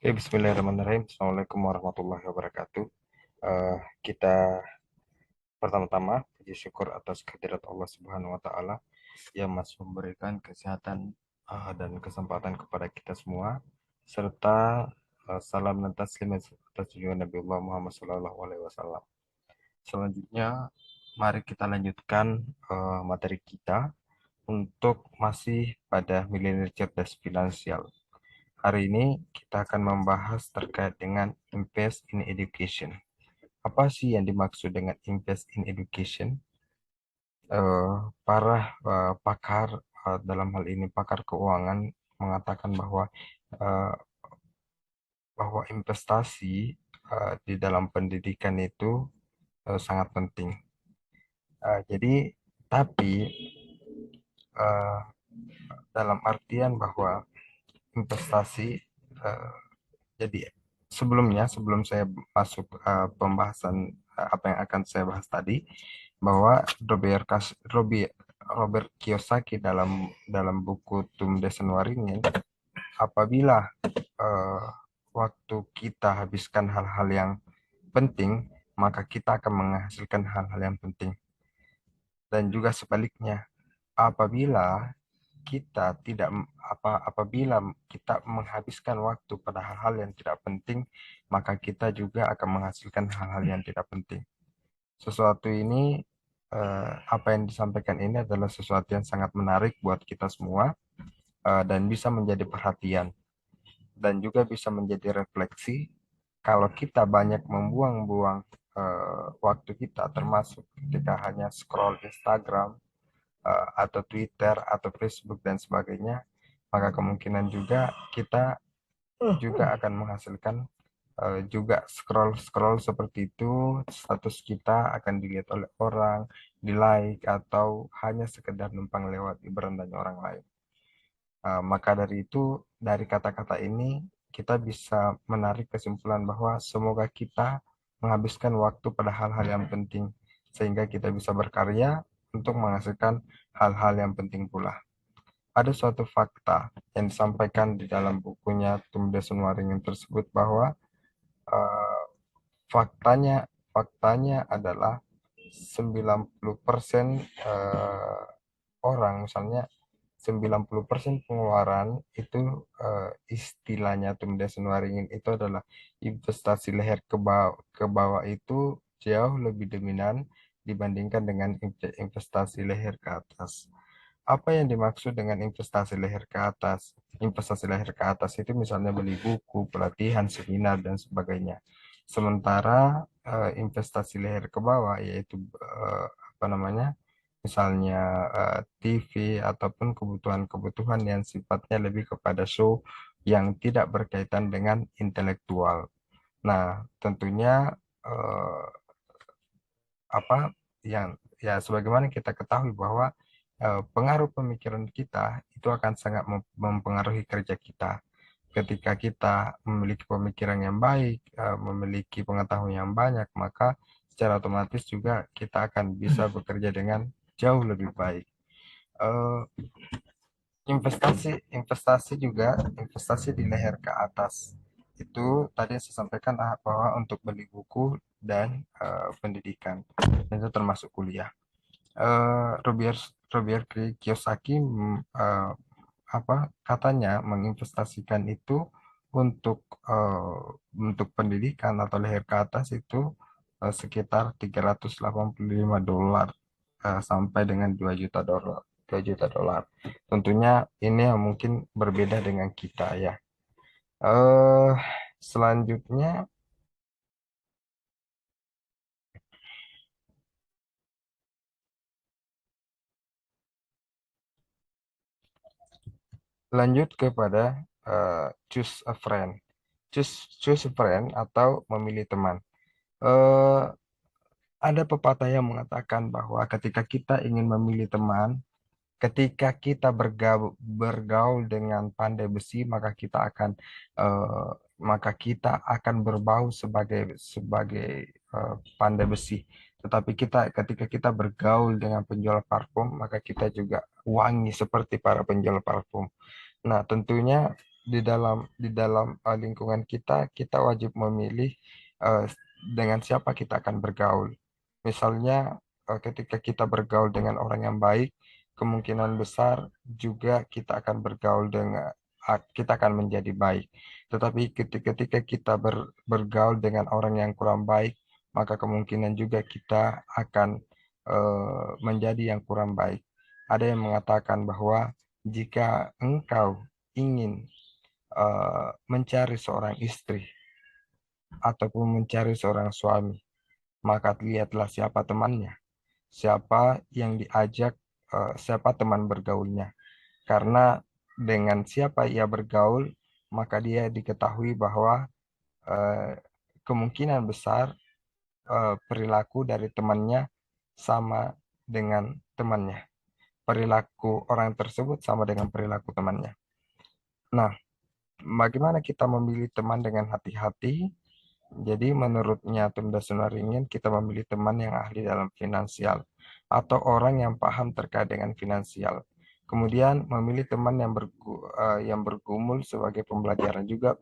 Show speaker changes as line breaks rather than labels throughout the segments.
Oke, bismillahirrahmanirrahim. Assalamualaikum warahmatullahi wabarakatuh. Kita pertama-tama puji syukur atas kehadirat Allah Subhanahu wa Ta'ala yang masih memberikan kesehatan dan kesempatan kepada kita semua, serta salam dan taslim atas junjungan Nabi Allah Muhammad SAW. Selanjutnya, mari kita lanjutkan materi kita untuk masih pada milenial cerdas finansial. Hari ini kita akan membahas terkait dengan invest in education. Apa sih yang dimaksud dengan invest in education? Para pakar dalam hal ini pakar keuangan mengatakan eh, bahwa investasi di dalam pendidikan itu sangat penting. Jadi, tapi eh, dalam artian bahwa investasi jadi sebelum saya masuk apa yang akan saya bahas tadi, bahwa Robert Kiyosaki dalam dalam buku Tum Desen Waringin, apabila eh, waktu kita habiskan hal-hal yang penting, maka kita akan menghasilkan hal-hal yang penting. Dan juga sebaliknya, apabila kita tidak apabila kita menghabiskan waktu pada hal-hal yang tidak penting, maka kita juga akan menghasilkan hal-hal yang tidak penting. Sesuatu ini, apa yang disampaikan ini adalah sesuatu yang sangat menarik buat kita semua, dan bisa menjadi perhatian dan juga bisa menjadi refleksi kalau kita banyak membuang-buang waktu kita, termasuk ketika hanya scroll Instagram, atau Twitter atau Facebook dan sebagainya, maka kemungkinan juga kita juga akan menghasilkan juga scroll-scroll seperti itu, status kita akan dilihat oleh orang, di like, atau hanya sekedar numpang lewat di berandanya orang lain. Maka dari itu, dari kata-kata ini, kita bisa menarik kesimpulan bahwa semoga kita menghabiskan waktu pada hal-hal yang penting, sehingga kita bisa berkarya untuk menghasilkan hal-hal yang penting pula. Ada suatu fakta yang disampaikan di dalam bukunya Tumde Waringin tersebut bahwa eh, faktanya adalah 90% orang, misalnya 90% pengeluaran itu, istilahnya Tumdes Waringin itu adalah investasi leher ke bawah itu jauh lebih dominan dibandingkan dengan investasi leher ke atas. Apa yang dimaksud dengan investasi leher ke atas? Investasi leher ke atas itu misalnya beli buku, pelatihan, seminar, dan sebagainya. Sementara investasi leher ke bawah yaitu apa namanya? Misalnya TV ataupun kebutuhan-kebutuhan yang sifatnya lebih kepada show yang tidak berkaitan dengan intelektual. Nah, tentunya eh, apa yang ya sebagaimana kita ketahui bahwa pengaruh pemikiran kita itu akan sangat mempengaruhi kerja kita. Ketika kita memiliki pemikiran yang baik, memiliki pengetahuan yang banyak, maka secara otomatis juga kita akan bisa bekerja dengan jauh lebih baik. Eh, investasi di leher ke atas itu tadi saya sampaikan bahwa untuk beli buku dan pendidikan, dan itu termasuk kuliah. Robert Robert Kiyosaki apa katanya menginvestasikan itu untuk untuk pendidikan atau leher ke atas itu sekitar $385 sampai dengan $2 juta. $2 juta. Tentunya ini yang mungkin berbeda dengan kita ya. Eh Selanjutnya, lanjut kepada choose a friend. Choose a friend atau memilih teman. Eh ada pepatah yang mengatakan bahwa ketika kita ingin memilih teman, ketika kita bergaul dengan pandai besi, eh, maka kita akan berbau sebagai sebagai pandai besi. Tetapi ketika kita bergaul dengan penjual parfum, maka kita juga wangi seperti para penjual parfum. Nah, tentunya di dalam lingkungan kita, kita wajib memilih eh, dengan siapa kita akan bergaul. Misalnya ketika kita bergaul dengan orang yang baik, kemungkinan besar juga kita akan bergaul dengan kita akan menjadi baik. Tetapi ketika kita bergaul dengan orang yang kurang baik, maka kemungkinan juga kita akan menjadi yang kurang baik. Ada yang mengatakan bahwa jika engkau ingin mencari seorang istri ataupun mencari seorang suami, maka lihatlah siapa temannya, siapa yang diajak, siapa teman bergaulnya. Karena dengan siapa ia bergaul, maka dia diketahui bahwa eh, kemungkinan besar perilaku dari temannya sama dengan temannya. Perilaku orang tersebut sama dengan perilaku temannya. Nah, bagaimana kita memilih teman dengan hati-hati? Jadi menurutnya Tunda Sunaringin, kita memilih teman yang ahli dalam finansial atau orang yang paham terkait dengan finansial. Kemudian memilih teman yang bergumul sebagai pembelajaran juga.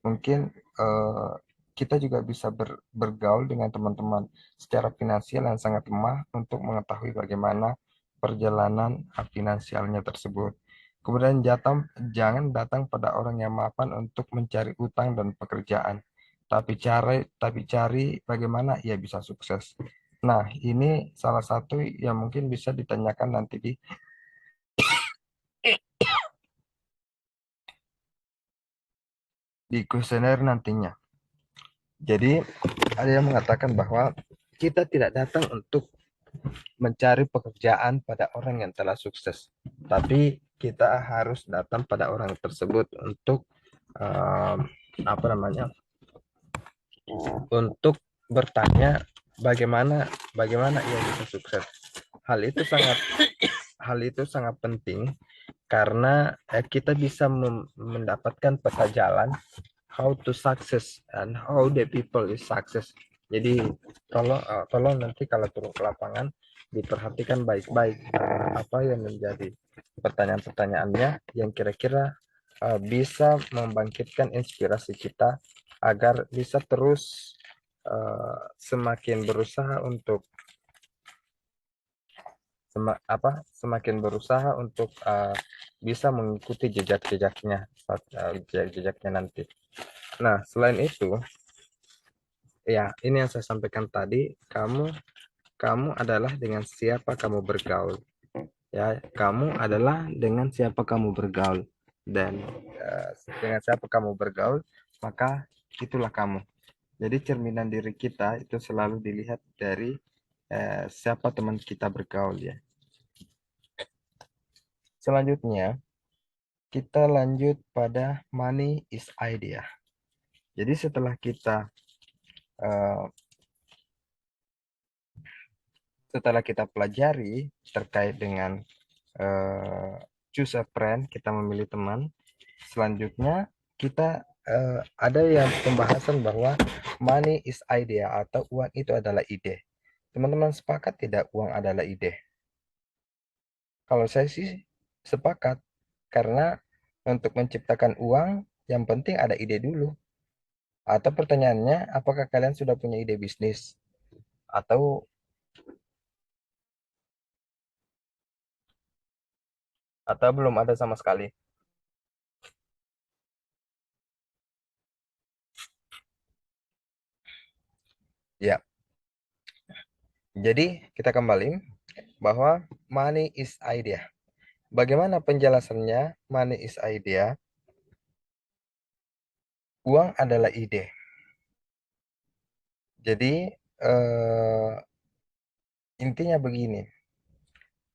Mungkin eh, kita juga bisa bergaul dengan teman-teman secara finansial yang sangat lemah untuk mengetahui bagaimana perjalanan finansialnya tersebut. Kemudian jangan datang pada orang yang mapan untuk mencari utang dan pekerjaan, tapi cari bagaimana ia bisa sukses. Nah, ini salah satu yang mungkin bisa ditanyakan nanti di kuesioner nantinya. Jadi, ada yang mengatakan bahwa kita tidak datang untuk mencari pekerjaan pada orang yang telah sukses, tapi kita harus datang pada orang tersebut untuk apa namanya? Untuk bertanya bagaimana bagaimana ia bisa sukses. Hal itu sangat hal itu sangat penting karena kita bisa mendapatkan peta jalan how to success and how the people is success. Jadi tolong nanti kalau turun ke lapangan diperhatikan baik-baik apa yang menjadi pertanyaan-pertanyaannya yang kira-kira bisa membangkitkan inspirasi kita agar bisa terus semakin berusaha untuk semakin berusaha untuk bisa mengikuti jejak-jejaknya nanti. Nah, selain itu, ya ini yang saya sampaikan tadi, kamu adalah dengan siapa kamu bergaul. Ya, kamu adalah dengan siapa kamu bergaul dan dengan siapa kamu bergaul, maka itulah kamu. Jadi cerminan diri kita itu selalu dilihat dari siapa teman kita bergaul ya. Selanjutnya, kita lanjut pada money is idea. Jadi uh, setelah kita pelajari terkait dengan choose a friend, kita memilih teman. Selanjutnya kita ada yang pembahasan bahwa money is idea atau uang itu adalah ide. Teman-teman sepakat tidak uang adalah ide? Kalau saya sih sepakat, karena untuk menciptakan uang yang penting ada ide dulu. Atau pertanyaannya, apakah kalian sudah punya ide bisnis? Atau belum ada sama sekali? Ya, jadi kita kembali bahwa money is idea. Bagaimana penjelasannya money is idea? Uang adalah ide. Jadi intinya begini,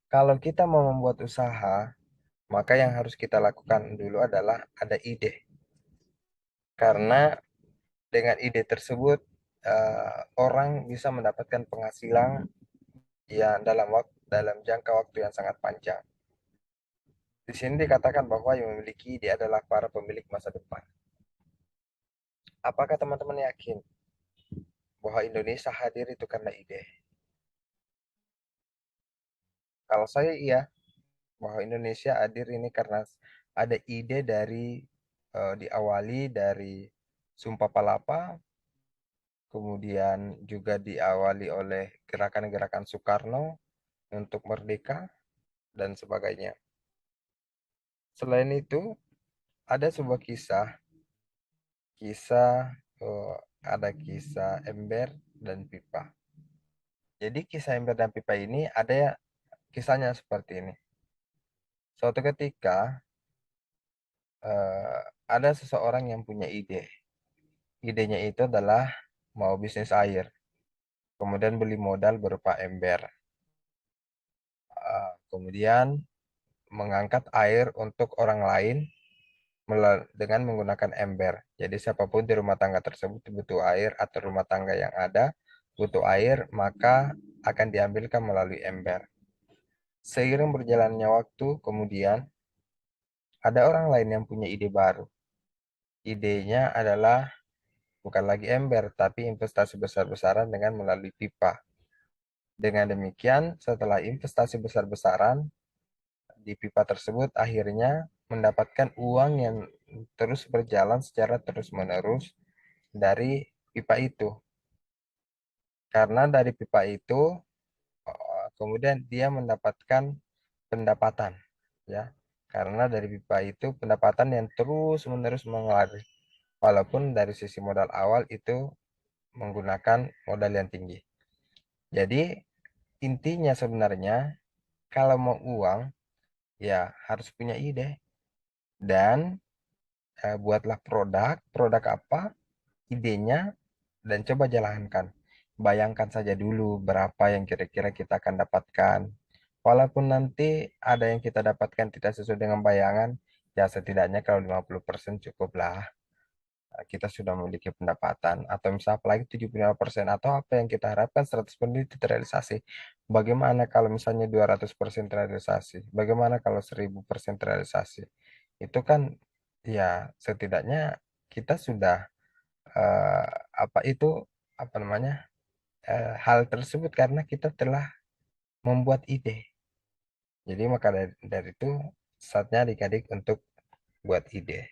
kalau kita mau membuat usaha, maka yang harus kita lakukan dulu adalah ada ide. Karena dengan ide tersebut orang bisa mendapatkan penghasilan yang dalam jangka waktu yang sangat panjang. Di sini dikatakan bahwa yang memiliki ide adalah para pemilik masa depan. Apakah teman-teman yakin bahwa Indonesia hadir itu karena ide? Kalau saya iya, bahwa Indonesia hadir ini karena ada ide dari diawali dari Sumpah Palapa, kemudian juga diawali oleh gerakan-gerakan Soekarno untuk merdeka dan sebagainya. Selain itu, ada sebuah kisah eh, ada kisah ember dan pipa. Jadi kisah ember dan pipa ini ada ya kisahnya seperti ini. Suatu ketika eh, ada seseorang yang punya ide. Idenya itu adalah mau bisnis air, kemudian beli modal berupa ember. Kemudian mengangkat air untuk orang lain dengan menggunakan ember. Jadi siapapun di rumah tangga tersebut butuh air atau rumah tangga yang ada butuh air, maka akan diambilkan melalui ember. Seiring berjalannya waktu, kemudian ada orang lain yang punya ide baru. Idenya adalah bukan lagi ember, tapi investasi besar-besaran dengan melalui pipa. Dengan demikian, setelah investasi besar-besaran di pipa tersebut, akhirnya mendapatkan uang yang terus berjalan secara terus-menerus dari pipa itu. Karena dari pipa itu, kemudian dia mendapatkan pendapatan, ya. Karena dari pipa itu pendapatan yang terus-menerus mengalir. Walaupun dari sisi modal awal itu menggunakan modal yang tinggi. Jadi intinya sebenarnya kalau mau uang ya harus punya ide dan buatlah produk apa idenya dan coba jalankan. Bayangkan saja dulu berapa yang kira-kira kita akan dapatkan. Walaupun nanti ada yang kita dapatkan tidak sesuai dengan bayangan, ya setidaknya kalau 50% cukuplah. Kita sudah memiliki pendapatan atau misal apalagi 75% atau apa yang kita harapkan 100% itu terrealisasi. Bagaimana kalau misalnya 200% terrealisasi? Bagaimana kalau 1000% terrealisasi? Itu kan ya setidaknya kita sudah eh, apa itu apa namanya hal tersebut karena kita telah membuat ide. Jadi maka dari itu saatnya adik-adik untuk buat ide.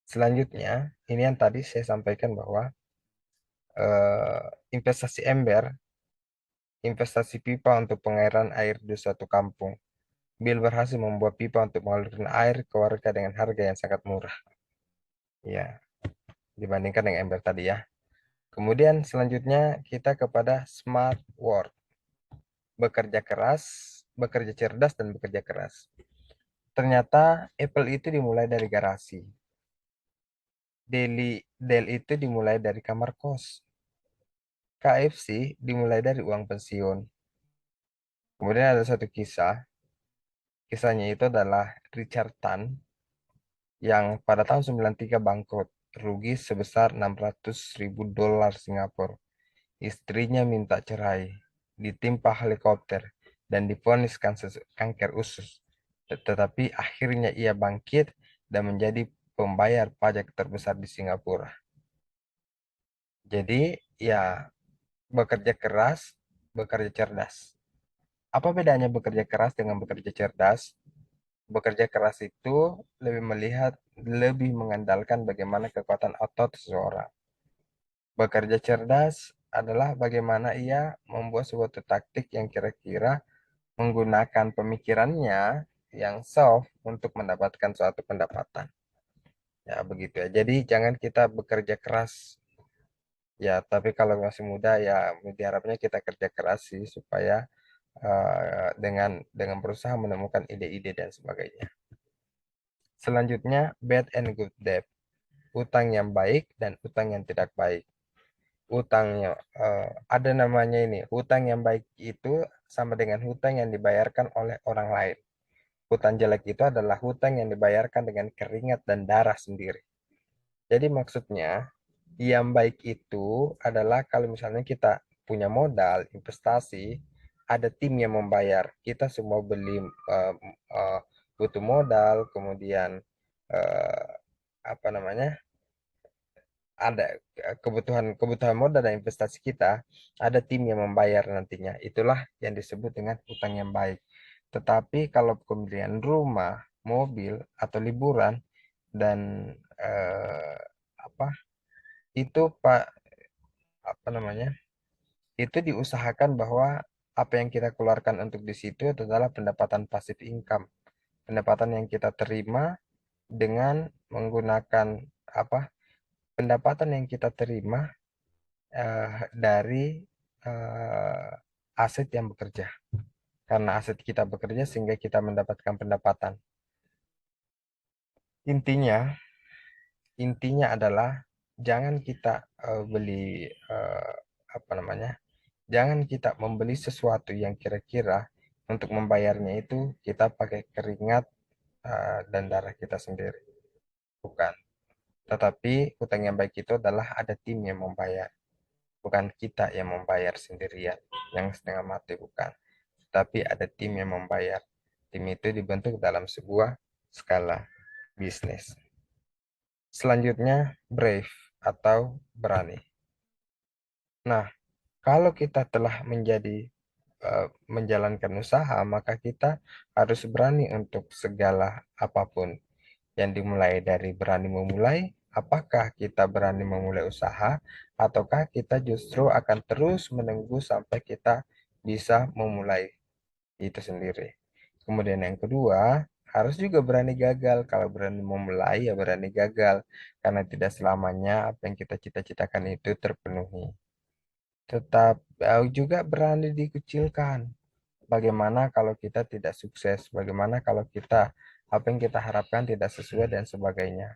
Selanjutnya, ini yang tadi saya sampaikan bahwa investasi ember, investasi pipa untuk pengairan air di suatu kampung. Bill berhasil membuat pipa untuk mengalirkan air ke warga dengan harga yang sangat murah. Ya, dibandingkan dengan ember tadi ya. Kemudian selanjutnya kita kepada smart work. Bekerja keras, bekerja cerdas, dan bekerja keras. Ternyata Apple itu dimulai dari garasi. Dell itu dimulai dari kamar kos. KFC dimulai dari uang pensiun. Kemudian ada satu kisah. Kisahnya itu adalah Richard Tan yang pada tahun 93 bangkrut, rugi sebesar 600.000 dolar Singapura. Istrinya minta cerai, ditimpa helikopter, dan divonis kanker usus. Tetapi akhirnya ia bangkit dan menjadi pembayar pajak terbesar di Singapura. Jadi ya bekerja keras, bekerja cerdas. Apa bedanya bekerja keras dengan bekerja cerdas? Bekerja keras itu lebih mengandalkan bagaimana kekuatan otot seseorang. Bekerja cerdas adalah bagaimana ia membuat suatu taktik yang kira-kira menggunakan pemikirannya yang soft untuk mendapatkan suatu pendapatan. Ya, begitu ya. Jadi jangan kita bekerja keras. Ya, tapi kalau masih muda ya diharapnya kita kerja keras sih supaya dengan berusaha menemukan ide-ide dan sebagainya. Selanjutnya, bad and good debt. Utang yang baik dan utang yang tidak baik. Utangnya ada namanya ini. Hutang yang baik itu sama dengan hutang yang dibayarkan oleh orang lain. Hutang jelek itu adalah hutang yang dibayarkan dengan keringat dan darah sendiri. Jadi maksudnya yang baik itu adalah kalau misalnya kita punya modal investasi, ada tim yang membayar. Kita semua beli uh, butuh modal, kemudian uh, apa namanya? Ada kebutuhan kebutuhan modal dan investasi kita, ada tim yang membayar nantinya. Itulah yang disebut dengan utang yang baik. Tetapi kalau pembelian rumah, mobil, atau liburan dan eh, apa itu Pak, apa namanya, itu diusahakan bahwa apa yang kita keluarkan untuk di situ adalah pendapatan pasif income, pendapatan yang kita terima dengan menggunakan apa, pendapatan yang kita terima dari eh, aset yang bekerja. Karena aset kita bekerja sehingga kita mendapatkan pendapatan. Intinya, intinya adalah jangan kita beli eh, apa namanya? Jangan kita membeli sesuatu yang kira-kira untuk membayarnya itu kita pakai keringat dan darah kita sendiri. Bukan. Tetapi hutang yang baik itu adalah ada tim yang membayar. Bukan kita yang membayar sendirian, yang setengah mati, bukan. Tapi ada tim yang membayar. Tim itu dibentuk dalam sebuah skala bisnis. Selanjutnya, brave atau berani. Nah, kalau kita telah menjalankan usaha, maka kita harus berani untuk segala apapun yang dimulai dari berani memulai. Apakah kita berani memulai usaha, ataukah kita justru akan terus menunggu sampai kita bisa memulai itu sendiri. Kemudian yang kedua, harus juga berani gagal. Kalau berani memulai, ya berani gagal. Karena tidak selamanya apa yang kita cita-citakan itu terpenuhi. Tetap juga berani dikucilkan. Bagaimana kalau kita tidak sukses? Bagaimana kalau kita apa yang kita harapkan tidak sesuai dan sebagainya.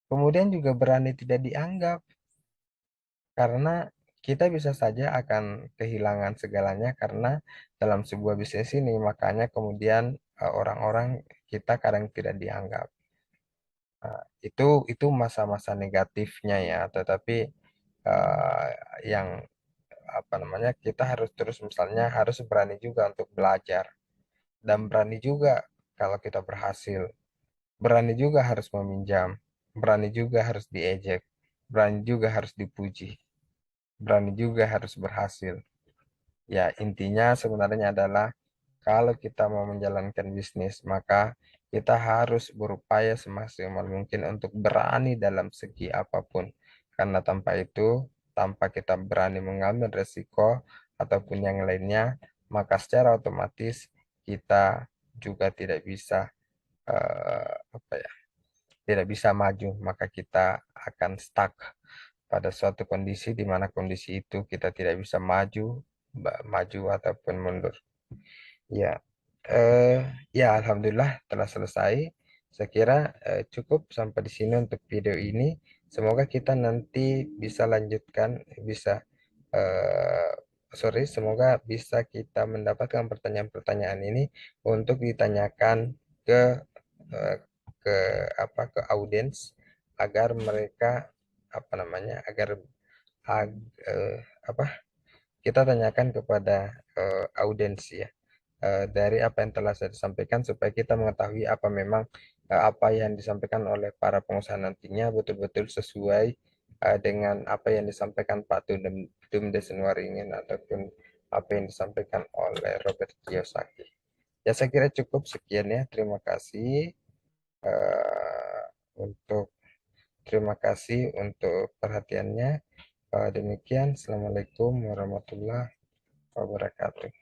Kemudian juga berani tidak dianggap karena kita bisa saja akan kehilangan segalanya karena dalam sebuah bisnis ini makanya kemudian orang-orang kita kadang tidak dianggap. Nah, itu masa-masa negatifnya ya, tetapi eh, yang apa namanya, kita harus terus misalnya harus berani juga untuk belajar dan berani juga kalau kita berhasil, berani juga harus meminjam, berani juga harus diejek, berani juga harus dipuji, berani juga harus berhasil. Ya, intinya sebenarnya adalah kalau kita mau menjalankan bisnis, maka kita harus berupaya semaksimal mungkin untuk berani dalam segi apapun. Karena tanpa itu, tanpa kita berani mengambil resiko ataupun yang lainnya, maka secara otomatis kita juga tidak bisa apa ya, tidak bisa maju, maka kita akan stuck pada suatu kondisi di mana kondisi itu kita tidak bisa maju, maju ataupun mundur. Ya, eh, ya alhamdulillah telah selesai. Saya kira cukup sampai di sini untuk video ini. Semoga kita nanti bisa lanjutkan, bisa eh, sorry, semoga bisa kita mendapatkan pertanyaan-pertanyaan ini untuk ditanyakan ke eh, ke ke audiens agar mereka apa namanya, agar eh, apa kita tanyakan kepada audiens ya, dari apa yang telah saya sampaikan supaya kita mengetahui apa memang apa yang disampaikan oleh para pengusaha nantinya betul-betul sesuai dengan apa yang disampaikan Pak Tumdes Waringin ataupun apa yang disampaikan oleh Robert Kiyosaki. Ya saya kira cukup sekian ya. Terima kasih eh, untuk terima kasih untuk perhatiannya. Demikian, Assalamualaikum warahmatullahi wabarakatuh.